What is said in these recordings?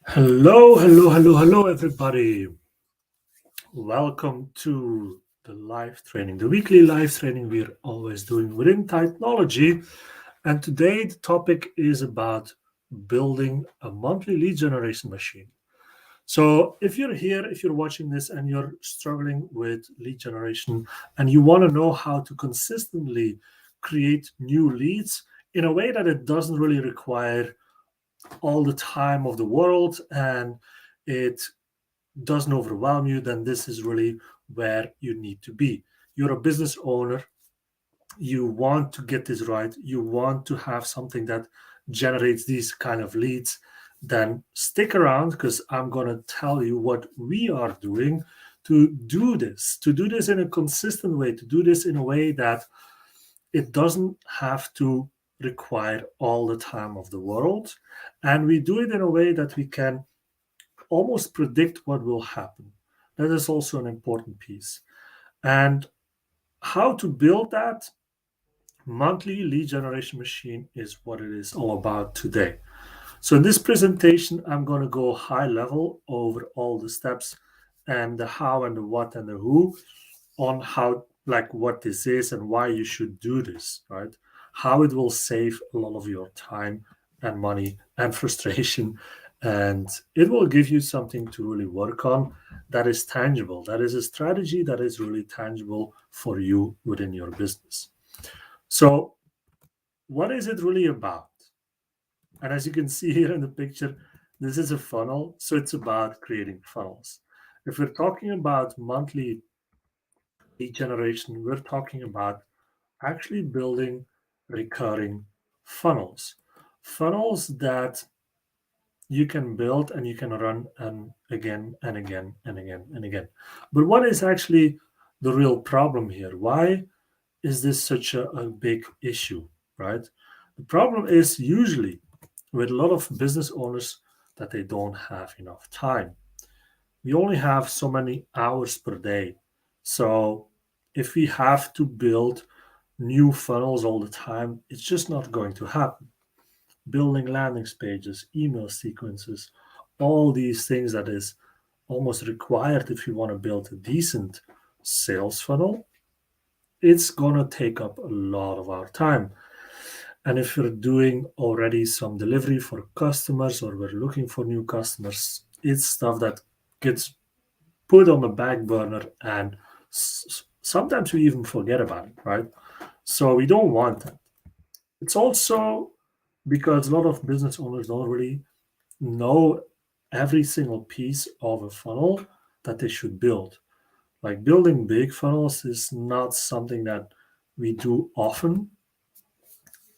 Hello, everybody. Welcome to the live training, the weekly live training we're always doing within technology. And today, the topic is about building a monthly lead generation machine. So, if you're here, if you're watching this and you're struggling with lead generation and you want to know how to consistently create new leads in a way that it doesn't really require all the time of the world and it doesn't overwhelm you, then this is really where you need to be. You're a business owner. You want to get this right. You want to have something that generates these kind of leads. Then stick around because I'm going to tell you what we are doing to do this in a consistent way, to do this in a way that it doesn't have to require all the time of the world. And we do it in a way that we can almost predict what will happen. That is also an important piece. And how to build that monthly lead generation machine is what it is all about today. So in this presentation, I'm going to go high level over all the steps and the how and the what and the who on how, like what this is and why you should do this, right? How it will save a lot of your time and money and frustration. And it will give you something to really work on that is tangible. That is a strategy that is really tangible for you within your business. So, what is it really about? And as you can see here in the picture, this is a funnel. So, it's about creating funnels. If we're talking about monthly lead generation, we're talking about actually building recurring funnels. Funnels that you can build and you can run and again and again and again and again. But what is actually the real problem here? Why is this such a big issue, right? The problem is usually with a lot of business owners that they don't have enough time. We only have so many hours per day. So if we have to build new funnels all the time, it's just not going to happen. Building landing pages, email sequences, all these things that is almost required if you want to build a decent sales funnel, it's going to take up a lot of our time. And if you're doing already some delivery for customers or we're looking for new customers, it's stuff that gets put on the back burner and sometimes we even forget about it, right? So we don't want that. It's also because a lot of business owners don't really know every single piece of a funnel that they should build. Like building big funnels is not something that we do often.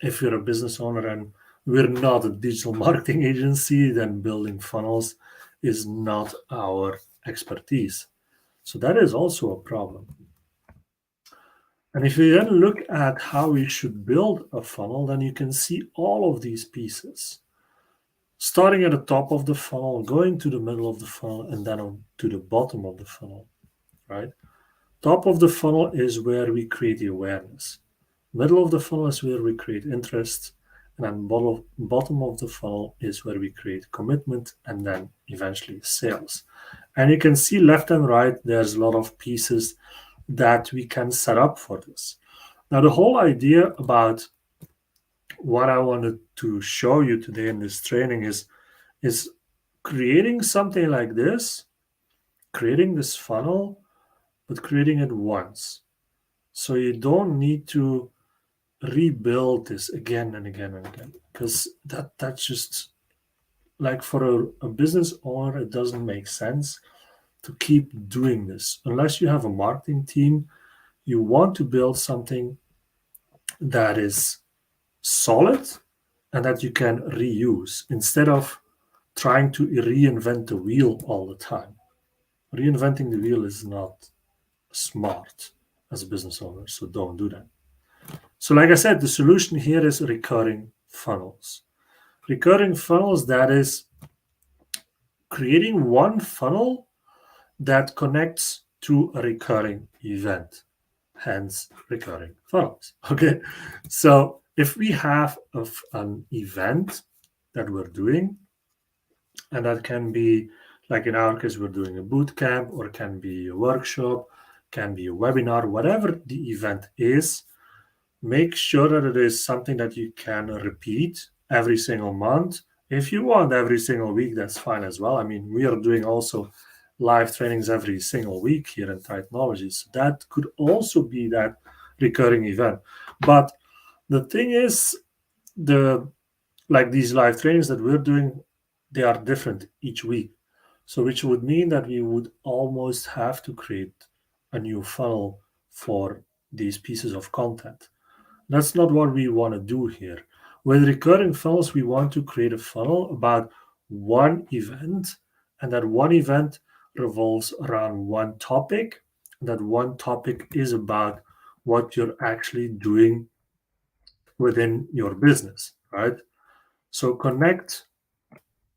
If you're a business owner and we're not a digital marketing agency, then building funnels is not our expertise. So that is also a problem. And if you then look at how we should build a funnel, then you can see all of these pieces. Starting at the top of the funnel, going to the middle of the funnel, and then on to the bottom of the funnel, right? Top of the funnel is where we create the awareness. Middle of the funnel is where we create interest. And then bottom of the funnel is where we create commitment and then eventually sales. And you can see left and right, there's a lot of pieces that we can set up for this. Now, the whole idea about what I wanted to show you today in this training is creating something like this, creating this funnel, but creating it once. So you don't need to rebuild this again and again and again because that's just like for a business owner, it doesn't make sense to keep doing this unless you have a marketing team. You want to build something that is solid and that you can reuse instead of trying to reinvent the wheel all the time. Reinventing the wheel is not smart as a business owner, so don't do that. So, like I said, the solution here is recurring funnels. Recurring funnels, that is creating one funnel that connects to a recurring event, hence recurring funnels. Okay, so if we have an event that we're doing And that can be, like in our case, we're doing a boot camp, or can be a workshop, can be a webinar, whatever the event is. Make sure that it is something that you can repeat every single month. If you want every single week, that's fine as well. I mean, we are doing also live trainings every single week here in Technology. So that could also be that recurring event. But the thing is, the like these live trainings that we're doing, they are different each week. So which would mean that we would almost have to create a new funnel for these pieces of content. That's not what we want to do here. With recurring funnels, we want to create a funnel about one event, and that one event revolves around one topic. That one topic is about what you're actually doing within your business, right? So connect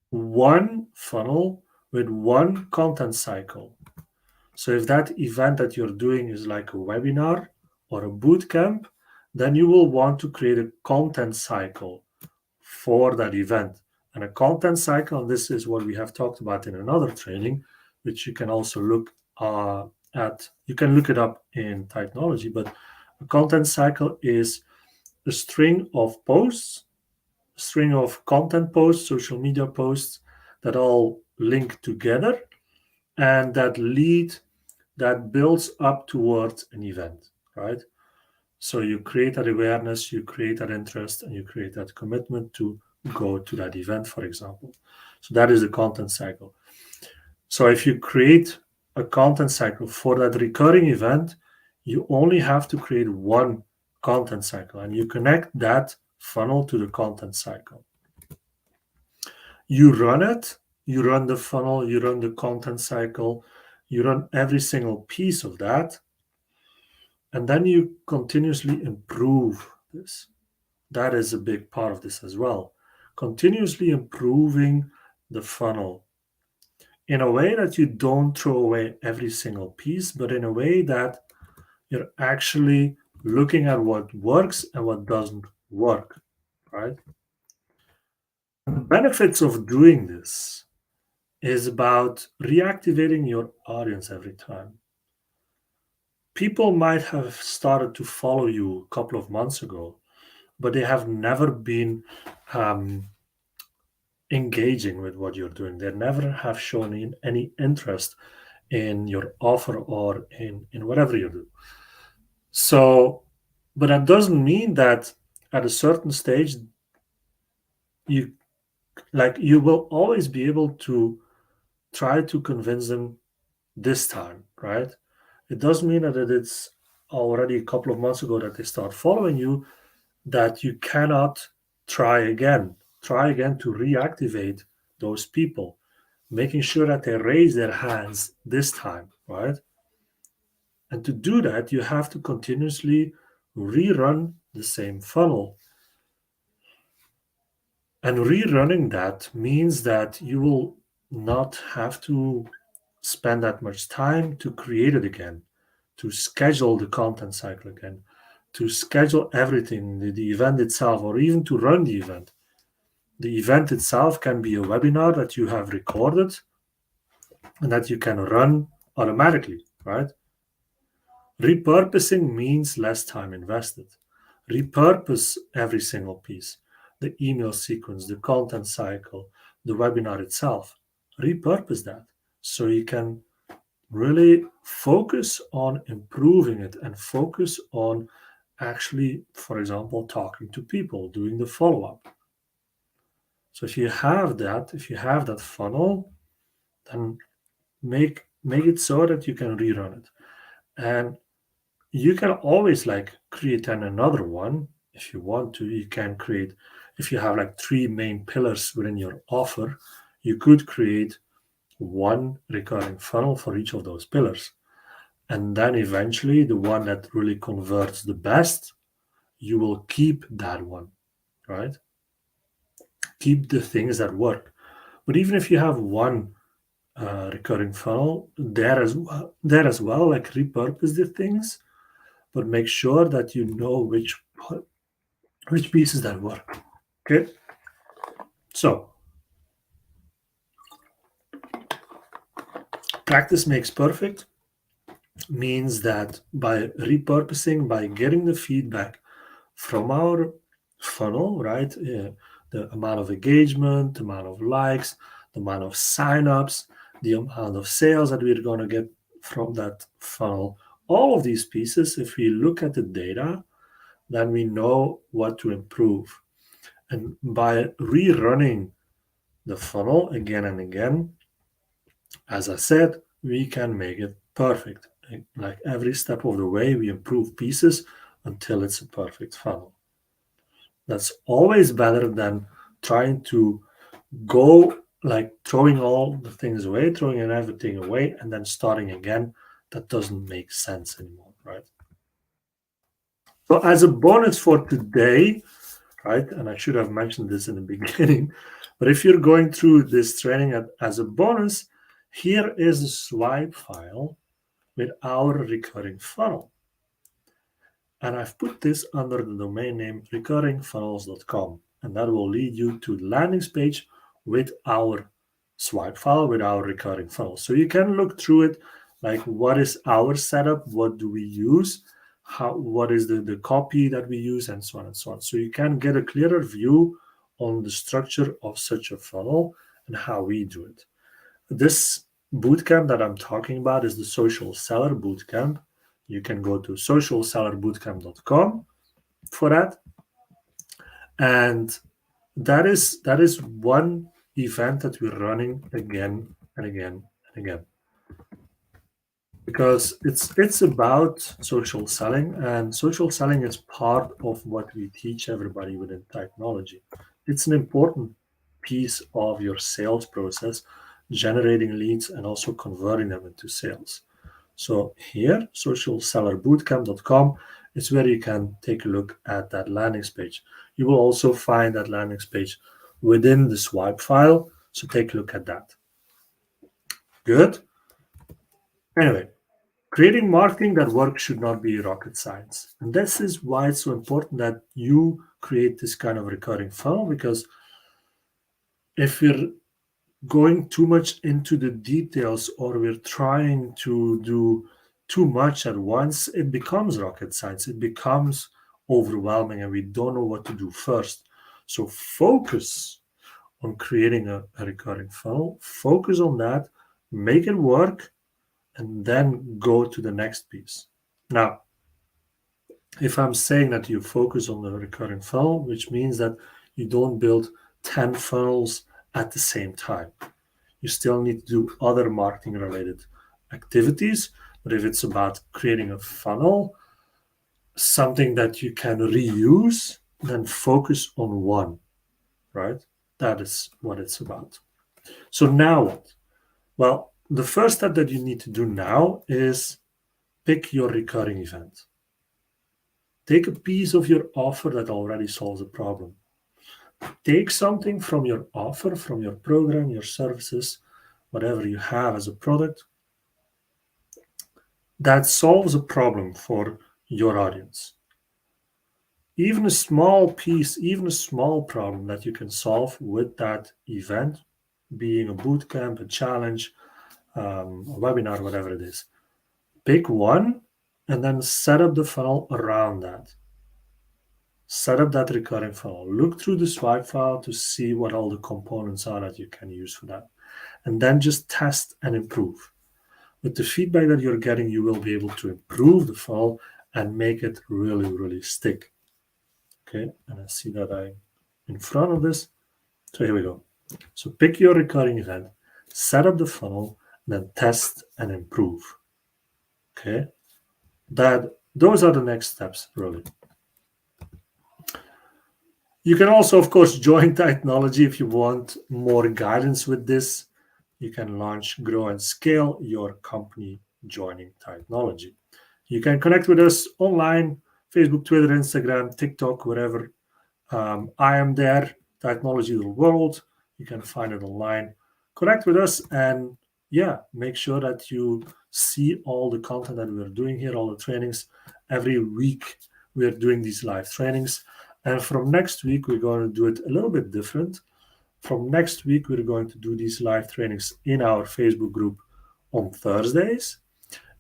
one funnel with one content cycle. So if that event that you're doing is like a webinar or a boot camp, then you will want to create a content cycle for that event. And a content cycle, and this is what we have talked about in another training, which you can also look at. You can look it up in Technology, but a content cycle is a string of posts, a string of content posts, social media posts that all link together and that builds up towards an event, right? So you create that awareness, you create that interest, and you create that commitment to go to that event, for example. So that is the content cycle. So if you create a content cycle for that recurring event, you only have to create one content cycle, and you connect that funnel to the content cycle. You run it, you run the funnel, you run the content cycle, you run every single piece of that, and then you continuously improve this. That is a big part of this as well. Continuously improving the funnel in a way that you don't throw away every single piece, but in a way that you're actually looking at what works and what doesn't work, right? The benefits of doing this is about reactivating your audience every time. People might have started to follow you a couple of months ago, but they have never been um, engaging with what you're doing. They never have shown any interest in your offer or in whatever you do. So, but that doesn't mean that at a certain stage, you you will always be able to try to convince them this time, right? It doesn't mean that it's already a couple of months ago that they start following you, that you cannot try again. Try again to reactivate those people, making sure that they raise their hands this time, right? And to do that, you have to continuously rerun the same funnel. And rerunning that means that you will not have to spend that much time to create it again, to schedule the content cycle again, to schedule everything, the event itself, or even to run the event. The event itself can be a webinar that you have recorded and that you can run automatically, right? Repurposing means less time invested. Repurpose every single piece, the email sequence, the content cycle, the webinar itself. Repurpose that so you can really focus on improving it and focus on actually, for example, talking to people, doing the follow up. So if you have that funnel, then make it so that you can rerun it. And you can always create another one if you want to. You can create, if you have three main pillars within your offer, you could create one recurring funnel for each of those pillars. And then eventually the one that really converts the best, you will keep that one, right? Keep the things that work. But even if you have one recurring funnel, there as well, repurpose the things, but make sure that you know which pieces that work. Okay, so Practice makes perfect means that by repurposing, by getting the feedback from our funnel, right? The amount of engagement, the amount of likes, the amount of signups, the amount of sales that we're going to get from that funnel. All of these pieces, if we look at the data, then we know what to improve. And by rerunning the funnel again and again, as I said, we can make it perfect. Like every step of the way, we improve pieces until it's a perfect funnel. That's always better than trying to go like throwing all the things away, throwing everything away, and then starting again. That doesn't make sense anymore, right? So, as a bonus for today, right, and I should have mentioned this in the beginning, but if you're going through this training as a bonus, here is a swipe file with our recurring funnel. And I've put this under the domain name recurringfunnels.com. And that will lead you to the landing page with our swipe file, with our recurring funnel. So you can look through it, like what is our setup, what do we use, what is the copy that we use, and so on and so on. So you can get a clearer view on the structure of such a funnel and how we do it. This bootcamp that I'm talking about is the Social Seller Bootcamp. You can go to socialsellerbootcamp.com for that. And that is one event that we're running again and again and again. Because it's about social selling, and social selling is part of what we teach everybody within technology. It's an important piece of your sales process, generating leads and also converting them into sales. So here, socialsellerbootcamp.com is where you can take a look at that landing page. You will also find that landing page within the swipe file. So take a look at that. Good. Anyway, creating marketing that works should not be rocket science. And this is why it's so important that you create this kind of recurring funnel, because if you're going too much into the details or we're trying to do too much at once, it becomes rocket science. It becomes overwhelming and we don't know what to do first. So focus on creating a recurring funnel, focus on that, make it work, and then go to the next piece. Now, if I'm saying that you focus on the recurring funnel, which means that you don't build 10 funnels at the same time. You still need to do other marketing related activities. But if it's about creating a funnel, something that you can reuse, then focus on one, right? That is what it's about. So now what? Well, the first step that you need to do now is pick your recurring event. Take a piece of your offer that already solves a problem. Take something from your offer, from your program, your services, whatever you have as a product, that solves a problem for your audience. Even a small piece, even a small problem that you can solve with that event, being a bootcamp, a challenge, a webinar, whatever it is. Pick one and then set up the funnel around that. Set up that recurring funnel. Look through the swipe file to see what all the components are that you can use for that. And then just test and improve. With the feedback that you're getting, you will be able to improve the funnel and make it really, really stick. Okay, and I see that I'm in front of this. So here we go. So pick your recurring event, set up the funnel, then test and improve. Okay, those are the next steps, really. You can also, of course, join technology if you want more guidance with this. You can launch, grow, and scale your company joining technology. You can connect with us online, Facebook, Twitter, Instagram, TikTok, wherever. I am there, Technology of the World. You can find it online. Connect with us and make sure that you see all the content that we're doing here, all the trainings. Every week we're doing these live trainings. And from next week, we're going to do it a little bit different. From next week, we're going to do these live trainings in our Facebook group on Thursdays.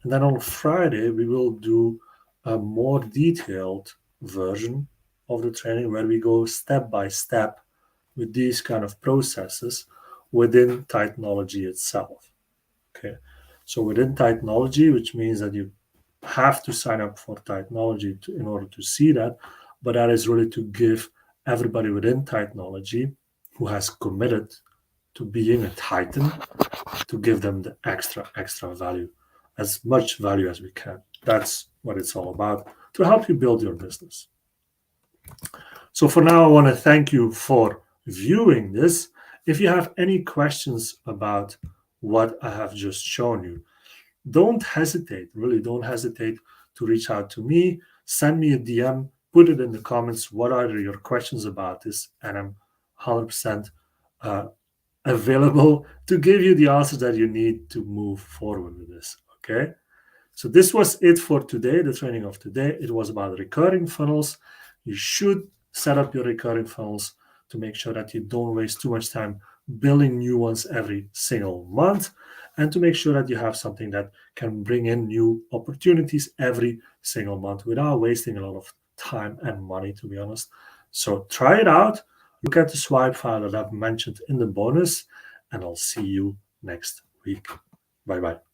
And then on Friday, we will do a more detailed version of the training where we go step by step with these kind of processes within technology itself. Okay. So within technology, which means that you have to sign up for technology in order to see that, but that is really to give everybody within technology who has committed to being a titan, to give them the extra value, as much value as we can. That's what it's all about, to help you build your business. So for now, I want to thank you for viewing this. If you have any questions about what I have just shown you, don't hesitate, really don't hesitate to reach out to me. Send me a DM, put it in the comments. What are your questions about this? And I'm 100% available to give you the answers that you need to move forward with this. Okay. So this was it for today, the training of today. It was about recurring funnels. You should set up your recurring funnels to make sure that you don't waste too much time building new ones every single month, and to make sure that you have something that can bring in new opportunities every single month without wasting a lot of time and money, to be honest. So try it out. Look at the swipe file that I've mentioned in the bonus, and I'll see you next week. Bye bye.